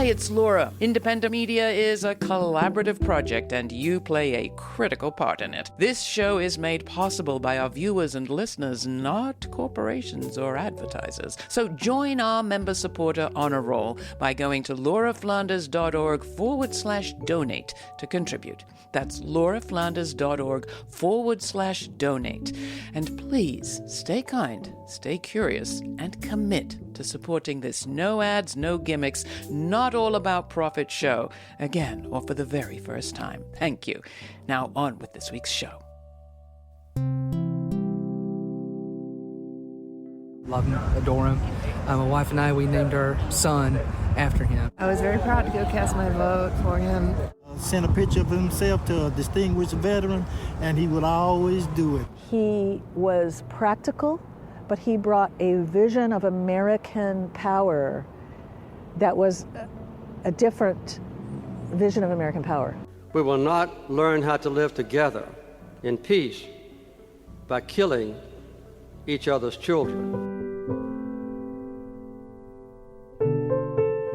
Hi, it's Laura. Independent media is a collaborative project, and you play a critical part in it. This show is made possible by our viewers and listeners, not corporations or advertisers. So join our member supporter honor roll by going to lauraflanders.org/donate to contribute. That's lauraflanders.org/donate. And please stay kind, stay curious, and commit to supporting this no ads, no gimmicks, not all about profit show, again, or for the very first time. Thank you. Now on with this week's show. Love him, adore him. My wife and I, we named our son after him. I was very proud to go cast my vote for him. Sent a picture of himself to a distinguished veteran, and he would always do it. He was practical, but he brought a vision of American power that was a different vision of American power. We will not learn how to live together in peace by killing each other's children.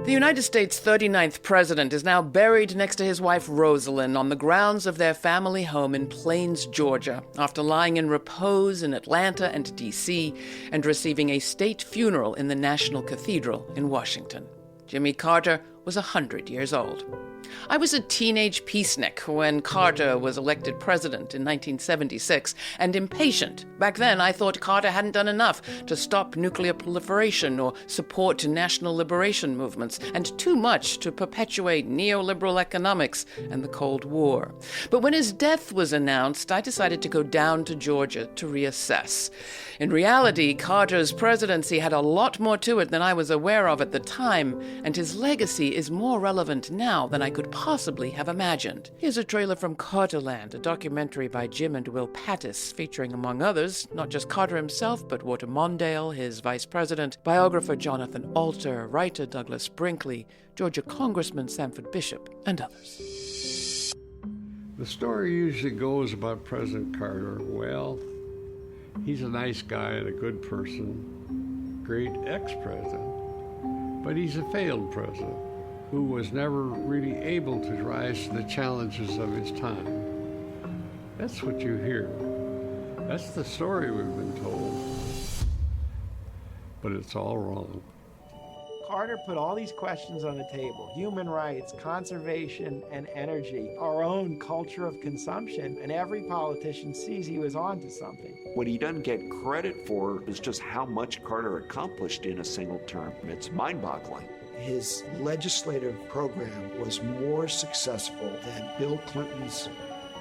The United States' 39th president is now buried next to his wife Rosalind on the grounds of their family home in Plains, Georgia, after lying in repose in Atlanta and D.C. and receiving a state funeral in the National Cathedral in Washington. Jimmy Carter was 100 years old. I was a teenage peacenik when Carter was elected president in 1976, and impatient. Back then, I thought Carter hadn't done enough to stop nuclear proliferation or support national liberation movements, and too much to perpetuate neoliberal economics and the Cold War. But when his death was announced, I decided to go down to Georgia to reassess. In reality, Carter's presidency had a lot more to it than I was aware of at the time, and his legacy is more relevant now than I could possibly have imagined. Here's a trailer from Carterland, a documentary by Jim and Will Pattis, featuring, among others, not just Carter himself, but Walter Mondale, his vice president, biographer Jonathan Alter, writer Douglas Brinkley, Georgia Congressman Sanford Bishop, and others. The story usually goes about President Carter, well, he's a nice guy and a good person, great ex-president, but he's a failed president who was never really able to rise to the challenges of his time. That's what you hear. That's the story we've been told. But it's all wrong. Carter put all these questions on the table: human rights, conservation, and energy, our own culture of consumption, and every politician sees he was on to something. What he doesn't get credit for is just how much Carter accomplished in a single term. It's mind-boggling. His legislative program was more successful than Bill Clinton's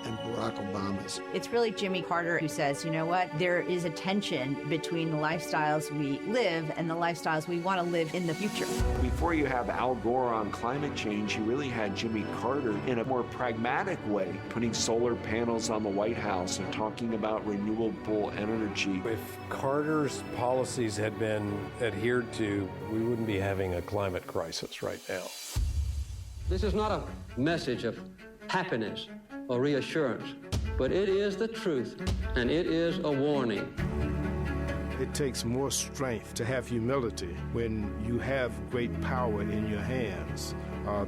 and Barack Obama's. It's really Jimmy Carter who says, you know what, there is a tension between the lifestyles we live and the lifestyles we want to live in the future. Before you have Al Gore on climate change, you really had Jimmy Carter in a more pragmatic way, putting solar panels on the White House and talking about renewable energy. If Carter's policies had been adhered to, we wouldn't be having a climate crisis right now. This is not a message of happiness or reassurance, but it is the truth, and it is a warning. It takes more strength to have humility when you have great power in your hands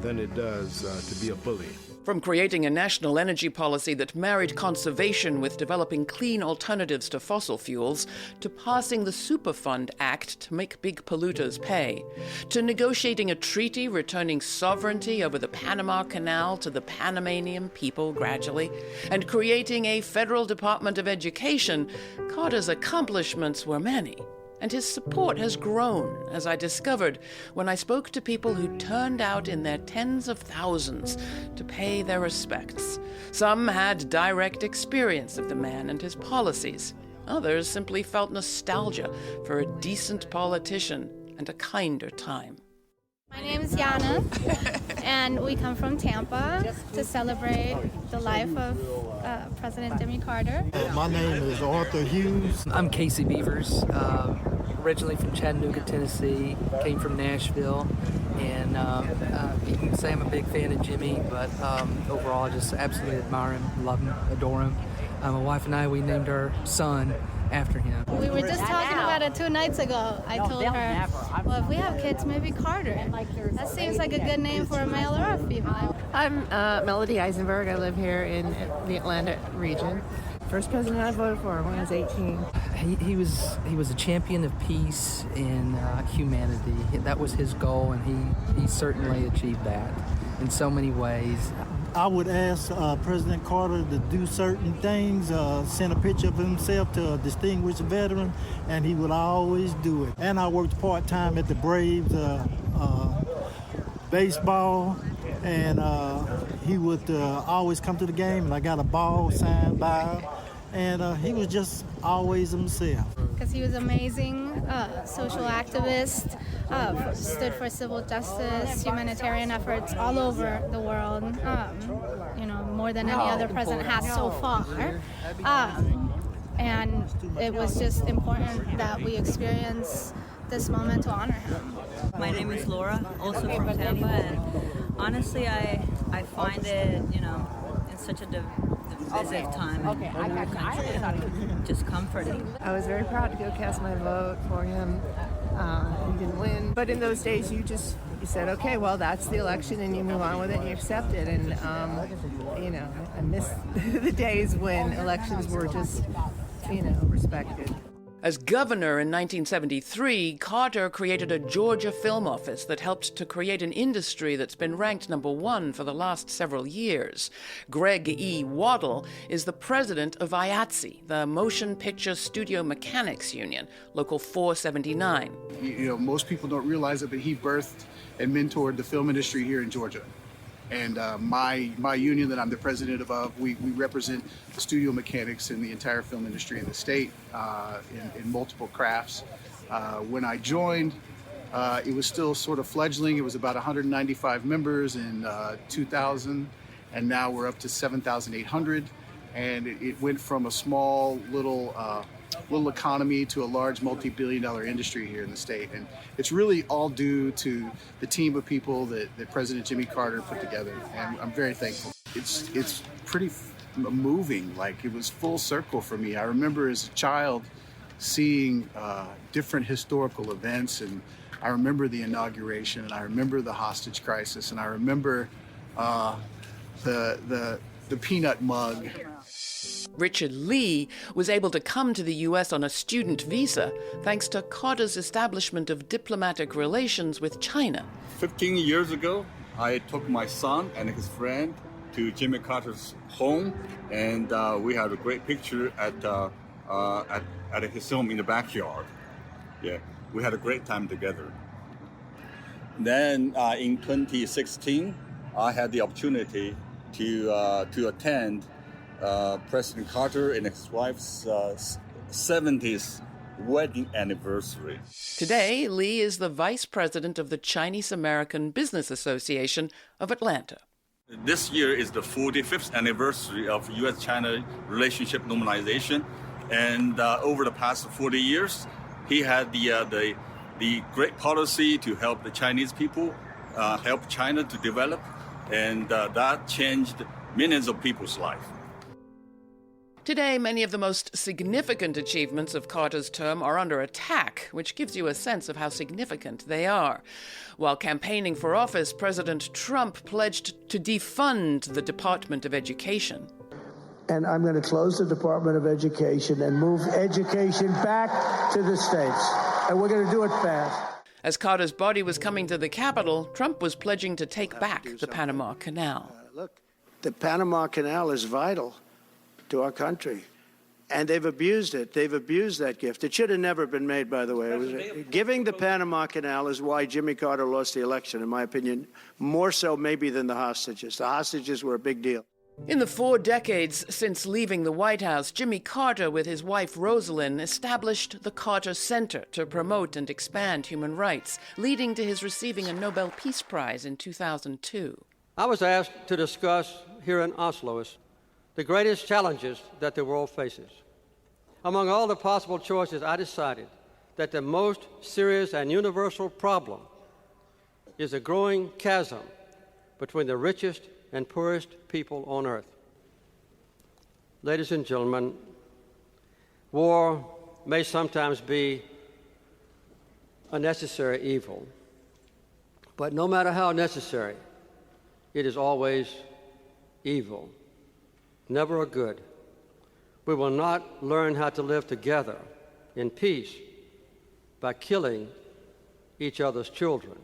than it does to be a bully. From creating a national energy policy that married conservation with developing clean alternatives to fossil fuels, to passing the Superfund Act to make big polluters pay, to negotiating a treaty returning sovereignty over the Panama Canal to the Panamanian people gradually, and creating a federal Department of Education, Carter's accomplishments were many. And his support has grown, as I discovered when I spoke to people who turned out in their tens of thousands to pay their respects. Some had direct experience of the man and his policies. Others simply felt nostalgia for a decent politician and a kinder time. My name is Yana, and we come from Tampa to celebrate the life of President Jimmy Carter. My name is Arthur Hughes. I'm Casey Beavers, originally from Chattanooga, Tennessee, came from Nashville, and you can say I'm a big fan of Jimmy, but overall I just absolutely admire him, love him, adore him. My wife and I, we named our son after him. We were just talking about it 2 nights ago. I told her, well, if we have kids, maybe Carter. That seems like a good name for a male or a female. I'm Melody Eisenberg. I live here in the Atlanta region. First president I voted for when I was 18. He was a champion of peace and humanity. That was his goal, and he certainly achieved that in so many ways. I would ask President Carter to do certain things, send a picture of himself to a distinguished veteran, and he would always do it. And I worked part-time at the Braves baseball, and he would always come to the game, and I got a ball signed by him, and he was just always himself. Because he was amazing, social activist, stood for civil justice, humanitarian efforts all over the world, more than any other president has so far. And it was just important that we experience this moment to honor him. My name is Laura, also from Tampa, and honestly, I find it, in such a divisive time in our country, just comforting. I was very proud to go cast my vote for him. He didn't win, but in those days you said, okay, well, that's the election, and you move on with it and you accept it. And I miss the days when elections were just respected. As governor in 1973, Carter created a Georgia film office that helped to create an industry that's been ranked #1 for the last several years. Greg E. Waddle is the president of IATSE, the Motion Picture Studio Mechanics Union, Local 479. Most people don't realize it, but he birthed and mentored the film industry here in Georgia. And my union that I'm the president of, we represent the studio mechanics in the entire film industry in the state, in multiple crafts. When I joined, it was still sort of fledgling. It was about 195 members in 2000, and now we're up to 7,800. And it went from a small little economy to a large multi-billion-dollar industry here in the state. And it's really all due to the team of people that President Jimmy Carter put together, and I'm very thankful. It's pretty moving. Like, it was full circle for me. I remember as a child seeing different historical events, and I remember the inauguration, and I remember the hostage crisis, and I remember the peanut mug. Richard Lee was able to come to the U.S. on a student visa thanks to Carter's establishment of diplomatic relations with China. 15 years ago, I took my son and his friend to Jimmy Carter's home, and we had a great picture at his home in the backyard. Yeah, we had a great time together. Then in 2016, I had the opportunity to attend President Carter and his wife's 70th wedding anniversary. Today, Lee is the vice president of the Chinese American Business Association of Atlanta. This year is the 45th anniversary of U.S.-China relationship normalization, and over the past 40 years, he had the great policy to help the Chinese people, help China to develop, and that changed millions of people's lives. Today, many of the most significant achievements of Carter's term are under attack, which gives you a sense of how significant they are. While campaigning for office, President Trump pledged to defund the Department of Education. And I'm going to close the Department of Education and move education back to the states. And we're going to do it fast. As Carter's body was coming to the Capitol, Trump was pledging to take back the Panama Canal. Look, the Panama Canal is vital to our country, and they've abused it. They've abused that gift. It should have never been made, by the way. Giving the Panama Canal is why Jimmy Carter lost the election, in my opinion, more so maybe than the hostages. The hostages were a big deal. In the 4 decades since leaving the White House, Jimmy Carter, with his wife Rosalind, established the Carter Center to promote and expand human rights, leading to his receiving a Nobel Peace Prize in 2002. I was asked to discuss here in Oslo the greatest challenges that the world faces. Among all the possible choices, I decided that the most serious and universal problem is a growing chasm between the richest and poorest people on earth. Ladies and gentlemen, war may sometimes be a necessary evil, but no matter how necessary, it is always evil, never a good. We will not learn how to live together in peace by killing each other's children.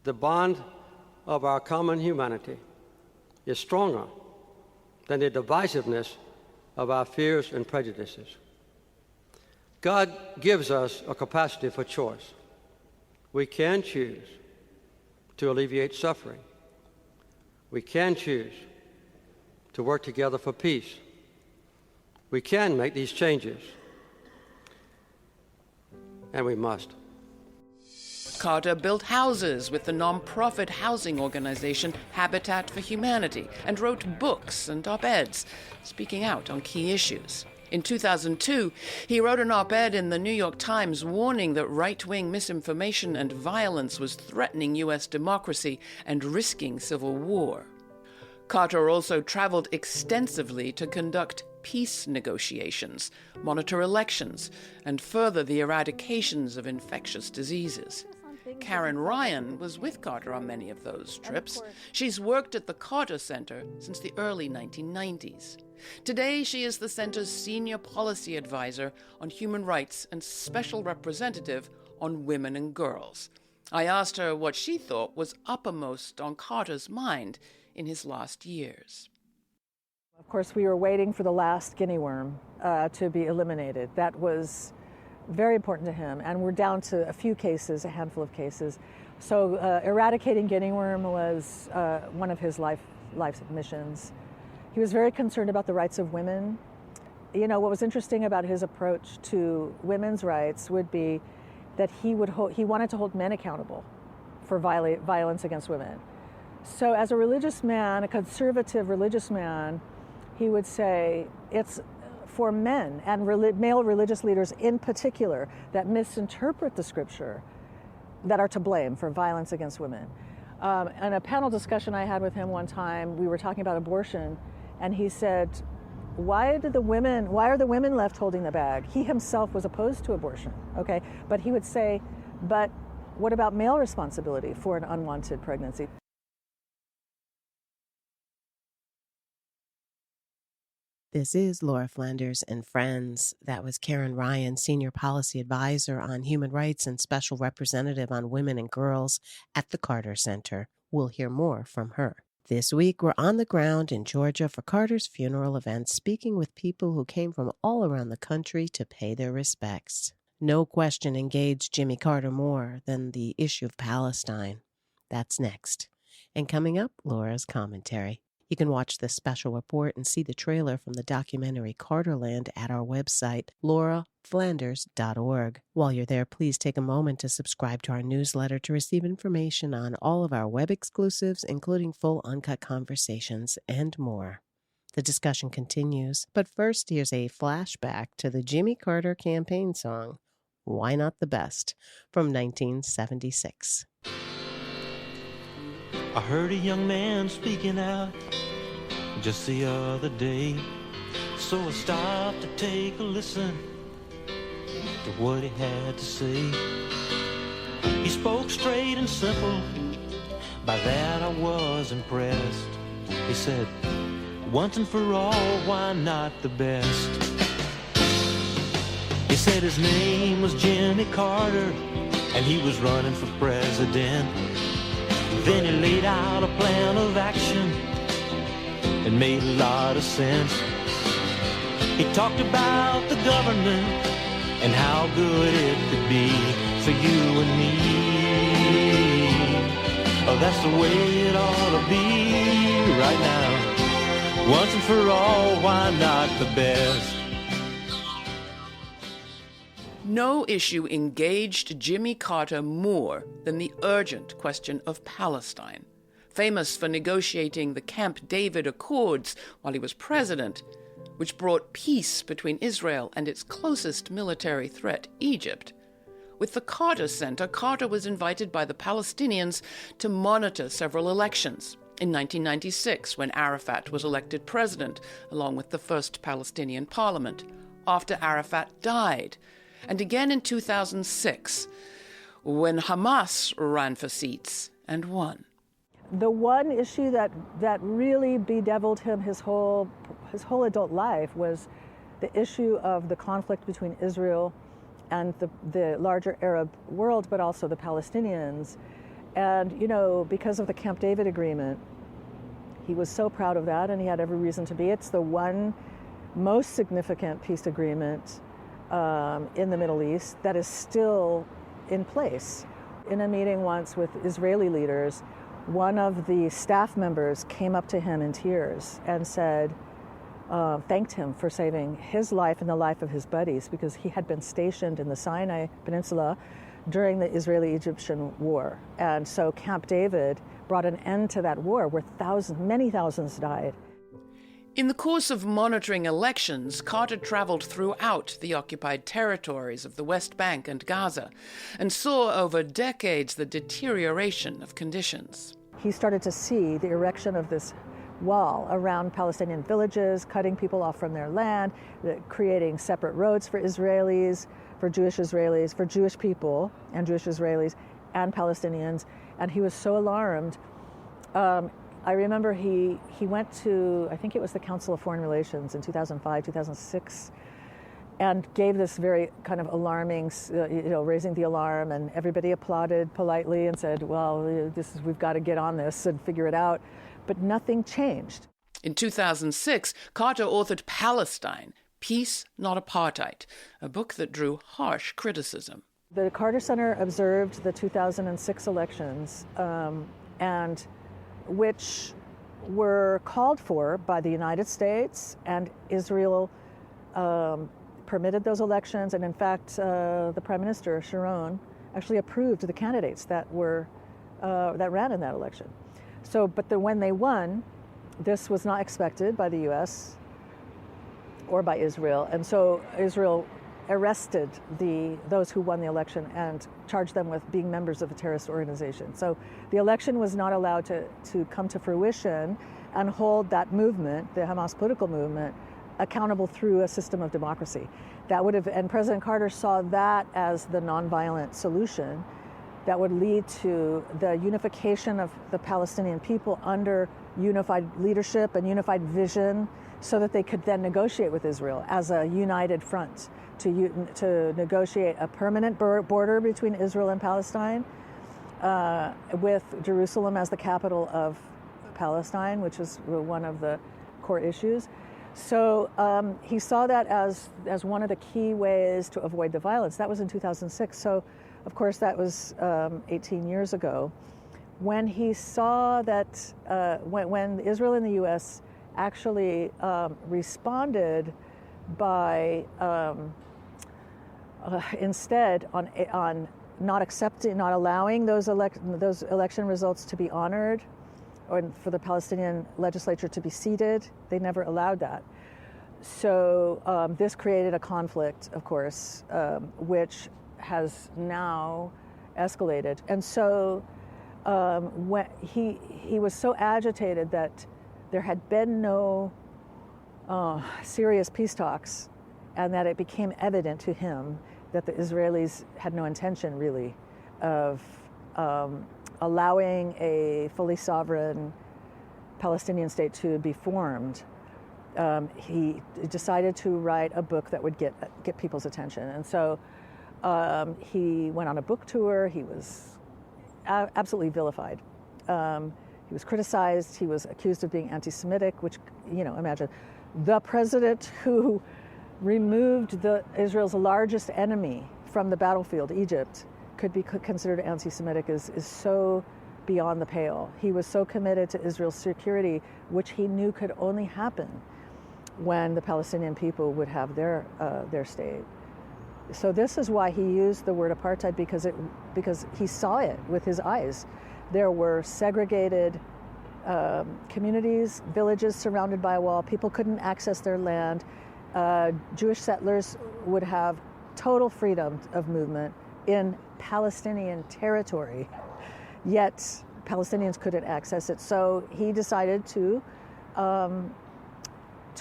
The bond of our common humanity is stronger than the divisiveness of our fears and prejudices. God gives us a capacity for choice. We can choose to alleviate suffering. We can choose to work together for peace. We can make these changes, and we must. Carter built houses with the non-profit housing organization Habitat for Humanity and wrote books and op-eds, speaking out on key issues. In 2002, he wrote an op-ed in the New York Times warning that right-wing misinformation and violence was threatening U.S. democracy and risking civil war. Carter also traveled extensively to conduct peace negotiations, monitor elections, and further the eradications of infectious diseases. Karen Ryan was with Carter on many of those trips. She's worked at the Carter Center since the early 1990s. Today, she is the center's senior policy advisor on human rights and special representative on women and girls. I asked her what she thought was uppermost on Carter's mind in his last years. Of course, we were waiting for the last guinea worm to be eliminated. That was very important to him, and we're down to a few cases, a handful of cases. So eradicating guinea worm was one of his life's missions. He was very concerned about the rights of women. You know, what was interesting about his approach to women's rights would be that he wanted to hold men accountable for violence against women. So as a religious man, a conservative religious man, he would say it's for men and male religious leaders in particular that misinterpret the scripture that are to blame for violence against women. In a panel discussion I had with him one time, we were talking about abortion, and he said, why are the women left holding the bag? He himself was opposed to abortion, okay? But he would say, but what about male responsibility for an unwanted pregnancy? This is Laura Flanders and Friends. That was Karen Ryan, Senior Policy Advisor on Human Rights and Special Representative on Women and Girls at the Carter Center. We'll hear more from her. This week, we're on the ground in Georgia for Carter's funeral event, speaking with people who came from all around the country to pay their respects. No question engaged Jimmy Carter more than the issue of Palestine. That's next. And coming up, Laura's commentary. You can watch this special report and see the trailer from the documentary Carterland at our website, lauraflanders.org. While you're there, please take a moment to subscribe to our newsletter to receive information on all of our web exclusives, including full uncut conversations and more. The discussion continues, but first here's a flashback to the Jimmy Carter campaign song, Why Not the Best, from 1976. I heard a young man speaking out just the other day, so I stopped to take a listen to what he had to say. He spoke straight and simple, by that I was impressed. He said, once and for all, why not the best? He said his name was Jimmy Carter, and he was running for president. Then he laid out a plan of action. It made a lot of sense. He talked about the government and how good it could be for you and me. Oh, that's the way it ought to be right now. Once and for all, why not the best? No issue engaged Jimmy Carter more than the urgent question of Palestine. Famous for negotiating the Camp David Accords while he was president, which brought peace between Israel and its closest military threat, Egypt. With the Carter Center, Carter was invited by the Palestinians to monitor several elections. In 1996, when Arafat was elected president, along with the first Palestinian parliament, after Arafat died, and again in 2006, when Hamas ran for seats and won. The one issue that really bedeviled him his whole adult life was the issue of the conflict between Israel and the larger Arab world, but also the Palestinians. And, you know, because of the Camp David agreement, he was so proud of that, and he had every reason to be. It's the one most significant peace agreement in the Middle East that is still in place. In a meeting once with Israeli leaders, one of the staff members came up to him in tears and said, thanked him for saving his life and the life of his buddies, because he had been stationed in the Sinai Peninsula during the Israeli-Egyptian war. And so Camp David brought an end to that war where many thousands died. In the course of monitoring elections, Carter traveled throughout the occupied territories of the West Bank and Gaza and saw over decades the deterioration of conditions. He started to see the erection of this wall around Palestinian villages, cutting people off from their land, creating separate roads for Israelis, for Jewish people and Jewish Israelis and Palestinians. And he was so alarmed. I remember he went to, I think it was the Council of Foreign Relations in 2005, 2006, and gave this very kind of alarming, raising the alarm, and everybody applauded politely and said, well, we've got to get on this and figure it out. But nothing changed. In 2006, Carter authored Palestine, Peace, Not Apartheid, a book that drew harsh criticism. The Carter Center observed the 2006 elections, and which were called for by the United States, and Israel permitted those elections. And in fact, the Prime Minister, Sharon, actually approved the candidates that ran in that election. So, when they won, this was not expected by the U.S. or by Israel, and so Israel arrested those who won the election and charged them with being members of a terrorist organization. So the election was not allowed to come to fruition and hold that movement, the Hamas political movement, accountable through a system of democracy. And President Carter saw that as the nonviolent solution that would lead to the unification of the Palestinian people under unified leadership and unified vision, so that they could then negotiate with Israel as a united front to negotiate a permanent border between Israel and Palestine, with Jerusalem as the capital of Palestine, which is one of the core issues. So he saw that as one of the key ways to avoid the violence. That was in 2006. So, of course, that was 18 years ago. When he saw that, when Israel and the U.S. actually responded by instead on not allowing those election results to be honored, or for the Palestinian legislature to be seated. They never allowed that. So this created a conflict, of course, which has now escalated. And so when he was so agitated that there had been no serious peace talks, and that it became evident to him that the Israelis had no intention, really, of allowing a fully sovereign Palestinian state to be formed. He decided to write a book that would get people's attention. And so he went on a book tour. He was absolutely vilified. He was criticized. He was accused of being anti-Semitic, which, imagine the president who removed Israel's largest enemy from the battlefield, Egypt, could be considered anti-Semitic is so beyond the pale. He was so committed to Israel's security, which he knew could only happen when the Palestinian people would have their state. So this is why he used the word apartheid, because he saw it with his eyes. There were segregated communities, villages surrounded by a wall. People couldn't access their land. Jewish settlers would have total freedom of movement in Palestinian territory. Yet Palestinians couldn't access it. So he decided to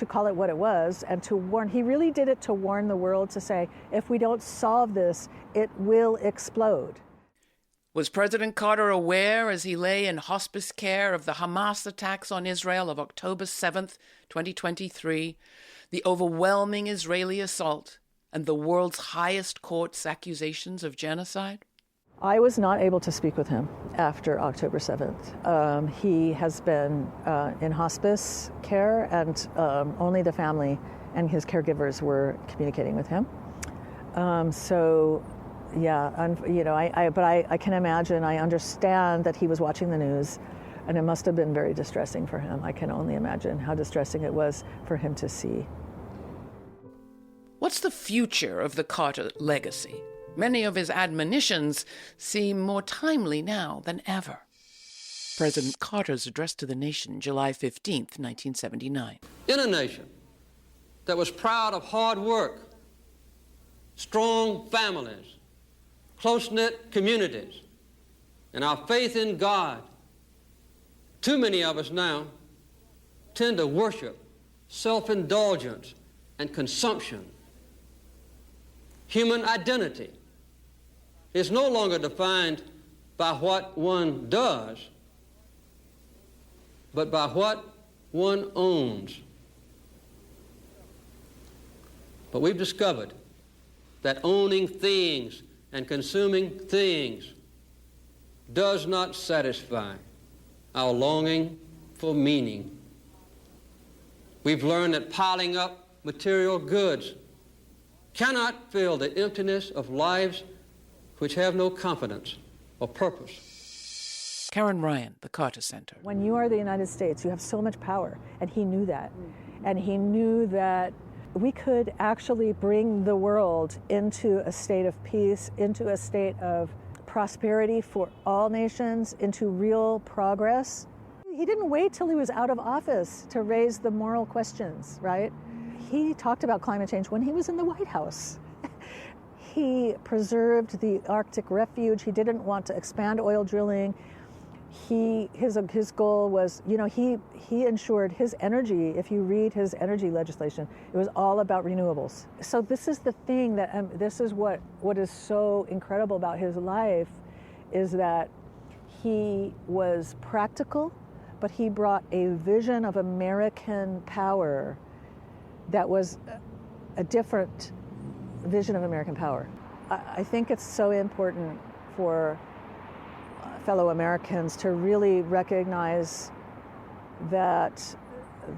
call it what it was and to warn. He really did it to warn the world, to say, if we don't solve this, it will explode. Was President Carter aware, as he lay in hospice care, of the Hamas attacks on Israel of October 7th, 2023, the overwhelming Israeli assault, and the world's highest court's accusations of genocide? I was not able to speak with him after October 7th. He has been in hospice care, and only the family and his caregivers were communicating with him. But I can imagine, I understand that he was watching the news, and it must have been very distressing for him. I can only imagine how distressing it was for him to see. What's the future of the Carter legacy? Many of his admonitions seem more timely now than ever. President Carter's address to the nation, July 15th, 1979. In a nation that was proud of hard work, strong families, close-knit communities, and our faith in God, too many of us now tend to worship self-indulgence and consumption. Human identity is no longer defined by what one does, but by what one owns. But we've discovered that owning things and consuming things does not satisfy our longing for meaning. We've learned that piling up material goods cannot fill the emptiness of lives which have no confidence or purpose. Karen Ryan, the Carter Center. When you are the United States, you have so much power, and he knew that. And he knew that we could actually bring the world into a state of peace, into a state of prosperity for all nations, into real progress. He didn't wait till he was out of office to raise the moral questions, right? He talked about climate change when he was in the White House. He preserved the Arctic refuge. He didn't want to expand oil drilling. His goal was, he ensured his energy. If you read his energy legislation, it was all about renewables. So this is the thing that, this is what is so incredible about his life, is that he was practical, but he brought a vision of American power that was a different vision of American power. I think it's so important for fellow Americans to really recognize that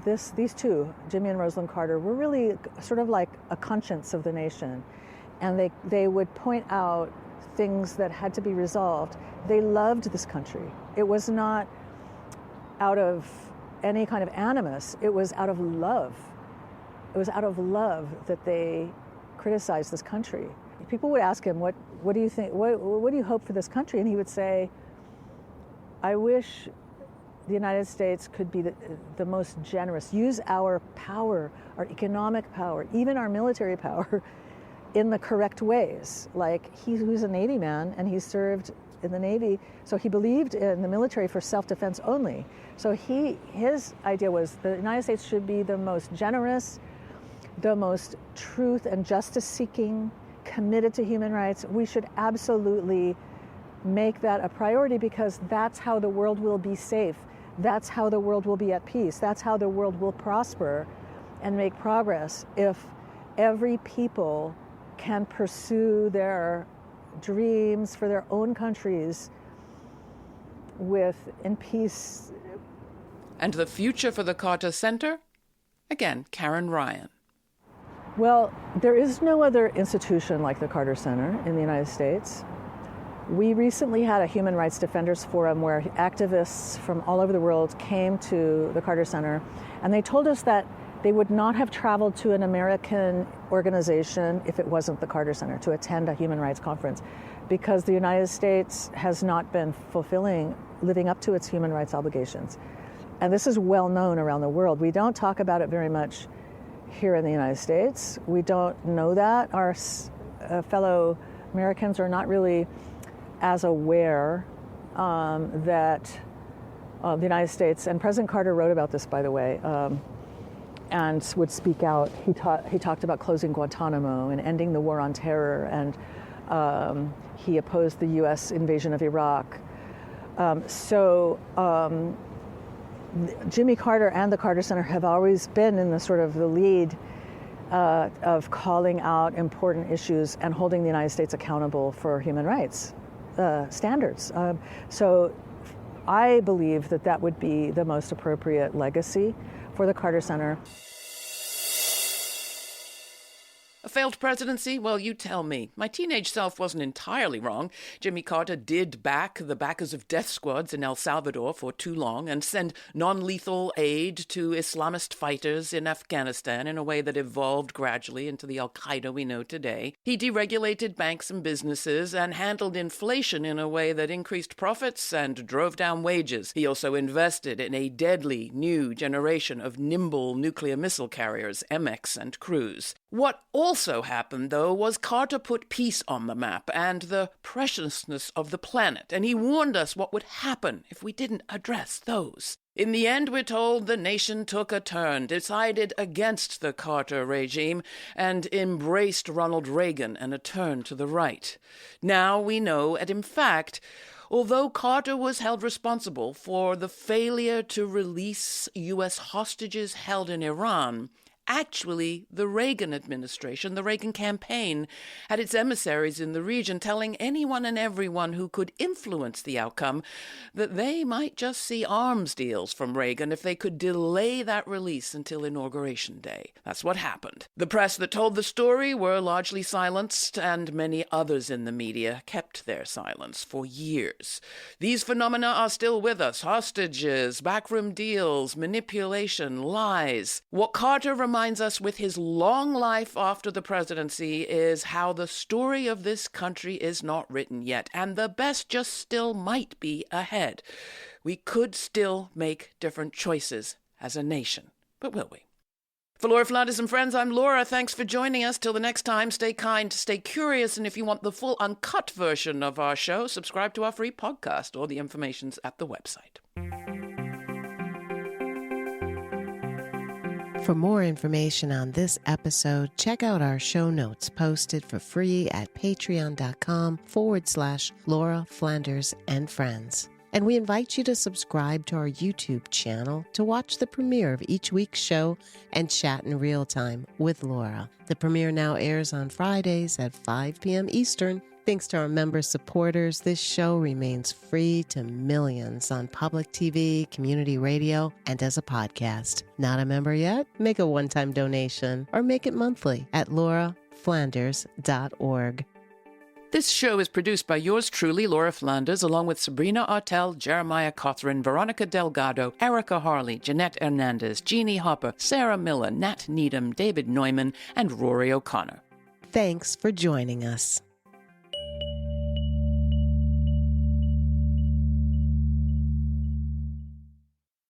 these two, Jimmy and Rosalind Carter, were really sort of like a conscience of the nation. And they would point out things that had to be resolved. They loved this country. It was not out of any kind of animus. It was out of love. It was out of love that they criticized this country. People would ask him, what do you think, what do you hope for this country? And he would say, I wish the United States could be the most generous, use our power, our economic power, even our military power, in the correct ways. Like, he was a Navy man, and he served in the Navy, so he believed in the military for self-defense only. So his idea was the United States should be the most generous, the most truth and justice-seeking, committed to human rights. We should absolutely make that a priority, because that's how the world will be safe. That's how the world will be at peace. That's how the world will prosper and make progress, if every people can pursue their dreams for their own countries in peace. And the future for the Carter Center? Again, Karen Ryan. Well, there is no other institution like the Carter Center in the United States. We recently had a Human Rights Defenders Forum where activists from all over the world came to the Carter Center, and they told us that they would not have traveled to an American organization if it wasn't the Carter Center to attend a human rights conference, because the United States has not been living up to its human rights obligations. And this is well known around the world. We don't talk about it very much here in the United States. We don't know that. Our fellow Americans are not really as aware that the United States, and President Carter wrote about this, by the way, and would speak out. He talked about closing Guantanamo and ending the war on terror, and he opposed the U.S. invasion of Iraq. Jimmy Carter and the Carter Center have always been in the sort of the lead of calling out important issues and holding the United States accountable for human rights standards. So I believe that would be the most appropriate legacy for the Carter Center. A failed presidency? Well, you tell me. My teenage self wasn't entirely wrong. Jimmy Carter did back the backers of death squads in El Salvador for too long and send non-lethal aid to Islamist fighters in Afghanistan in a way that evolved gradually into the Al-Qaeda we know today. He deregulated banks and businesses and handled inflation in a way that increased profits and drove down wages. He also invested in a deadly new generation of nimble nuclear missile carriers, MX and Cruise. What also happened, though, was Carter put peace on the map and the preciousness of the planet, and he warned us what would happen if we didn't address those. In the end, we're told the nation took a turn, decided against the Carter regime, and embraced Ronald Reagan and a turn to the right. Now we know, and in fact, although Carter was held responsible for the failure to release U.S. hostages held in Iran, actually, the Reagan administration, the Reagan campaign, had its emissaries in the region telling anyone and everyone who could influence the outcome that they might just see arms deals from Reagan if they could delay that release until Inauguration Day. That's what happened. The press that told the story were largely silenced, and many others in the media kept their silence for years. These phenomena are still with us: hostages, backroom deals, manipulation, lies. What Carter reminds us with his long life after the presidency is how the story of this country is not written yet, and the best just still might be ahead. We could still make different choices as a nation, but will we? For Laura Flanders and friends, I'm Laura. Thanks for joining us. Till the next time, stay kind, stay curious, and if you want the full uncut version of our show, subscribe to our free podcast. All the information's at the website. For more information on this episode, check out our show notes posted for free at patreon.com/Laura Flanders and Friends. And we invite you to subscribe to our YouTube channel to watch the premiere of each week's show and chat in real time with Laura. The premiere now airs on Fridays at 5 p.m. Eastern. Thanks to our member supporters, this show remains free to millions on public TV, community radio, and as a podcast. Not a member yet? Make a one-time donation or make it monthly at lauraflanders.org. This show is produced by yours truly, Laura Flanders, along with Sabrina Artel, Jeremiah Cothran, Veronica Delgado, Erica Harley, Jeanette Hernandez, Jeannie Hopper, Sarah Miller, Nat Needham, David Neumann, and Rory O'Connor. Thanks for joining us.